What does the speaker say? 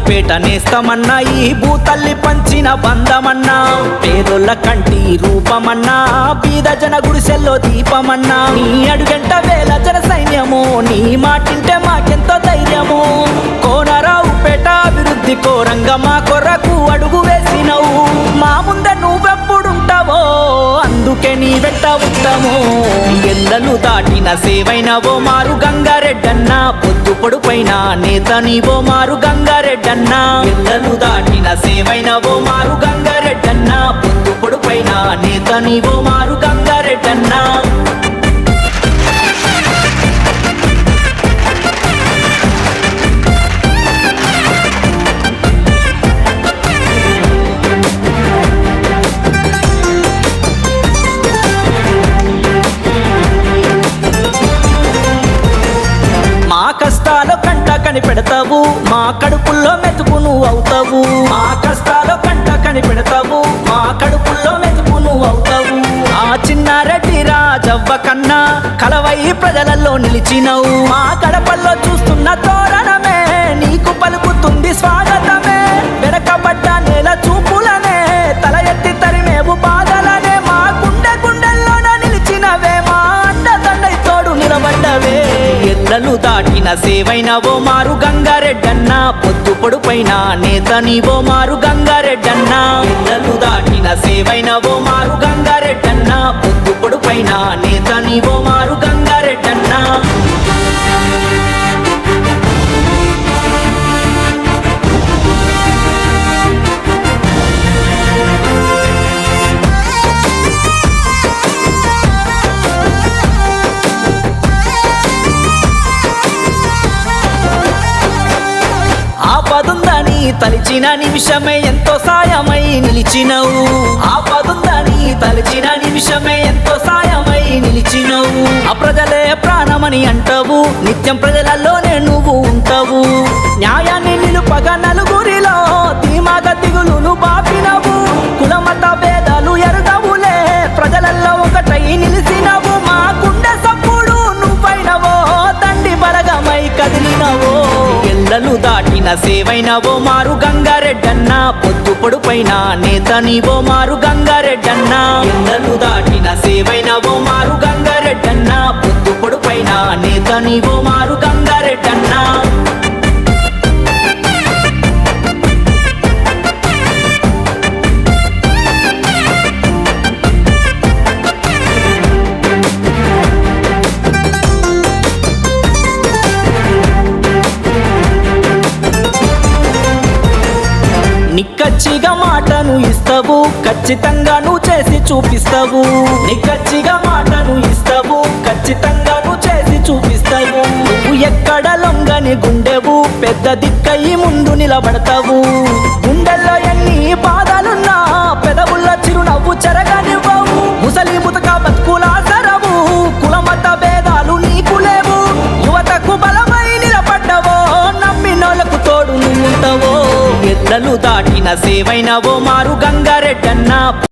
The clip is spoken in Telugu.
పేట నేస్తమన్నా ఈ భూతల్లి పంచిన బంధమన్నా పేదోళ్ళ కంటి రూపమన్నా బీద జన గుడిసెల్లో దీపమన్నా నీ అడుగంట వేల జన సైన్యము నీ మాటింటే మాకెంతో ధైర్యము కోనరావు పేట అభివృద్ధి కోరంగా మా కొరకు అడుగు వేసినవు మా ముందే నువ్వెప్పుడుంటావో అందుకే నీ వెంట ఉంటాము ఎల్లలు దాటిన సేవైనవో మారు గంగారెడ్డన్న పొద్దు పొడుపైన నేత నీవో మారు గంగారెడ్డన్న ఎల్లలు దాటిన సేవైనవో మారు గంగారెడ్డన్న పొద్దు పొడుపైన నేత నీవో మారు గంగారెడ్డన్న కష్టాలు కంట కనిపెడతావు మా కడుపుల్లో మెతుకు నువ్వు అవుతావు మా కష్టాలు కంట కనిపెడతావు మా కడుపుల్లో మెతుకు నువ్వు అవుతావు ఆ చిన్నారెడ్డి రాజవ్వ కన్నా కలవై ప్రజలలో నిలిచినవు మా గడపల్లో చూస్తున్న తోరణమే నీకు పలుకుతుంది స్వాగతమే వెనకబడ్డ నేల చూపులనే తల ఎత్తి తరిమేవు బాధలనే మా గుండెల్లోన నిలిచినవే మా అండదండై తోడు నిలబడ్డవే ఎల్లలు దాటిన సేవైనవో మారు గంగారెడ్డన్న పొద్దు పొడుపైన నేత నీవో మారు గంగారెడ్డన్న ఎల్లలు దాటిన సేవైనవో మారు గంగారెడ్డన్న పొద్దు పొడుపైన నేత నీవో మారు గంగారెడ్డన్న ఆపదుందని తలిచిన నిమిషమే ఎంతో సాయమై నిలిచినవు ఆపదుందని తలిచిన నిమిషమే ఎంతో సాయమై నిలిచినవు ఆ ప్రజలే ప్రాణమని అంటావు నిత్యం ప్రజలలోనే నువ్వు ఉంటావు న్యాయాన్ని నిలుపగా నలుగురిలో ధీమాగా దిగులును బాపినవు కులమత భేదాలు ఎరుగవులే ప్రజలలో ఒకటై నిలిచినవు మా గుండె సప్పుడు నువ్వైనవో తండ్రి బలగమై కదిలినవో ఎల్లలు దాటిన సేవైనవో మారు గంగారెడ్డన్న పొద్దు పొడుపైన నేత నీవో మారు గంగారెడ్డన్న ఎల్లలు దాటిన సేవైనవో మారు గంగారెడ్డన్న పొద్దు పొడుపైన నేత నీవో మారు గంగారెడ్డన్న నిక్కచ్చిగా మాటను ఇస్తావు ఖచ్చితంగా నువ్వు చేసి చూపిస్తావు నిక్కచ్చిగా మాటను ఇస్తావు ఖచ్చితంగా నువ్వు చేసి చూపిస్తావు నువ్వు ఎక్కడ లొంగని గుండెవు పెద్ద దిక్కయి ముందు నిలబడతావు గుండెల్లో ఎన్ని బాధలున్నా పెదవుల్లో చిరునవ్వు చెరగనివ్వవు ముసలి ముతక బతుకులాసరవు కులమత భేదాలు నీకు లేవు యువతకు బలమై నిలబడ్డవో నమ్మినోళ్లకు తోడు నువ్వుంటావో ఎల్లలు దాటిన సేవైనవో మారు గంగారెడ్డన్న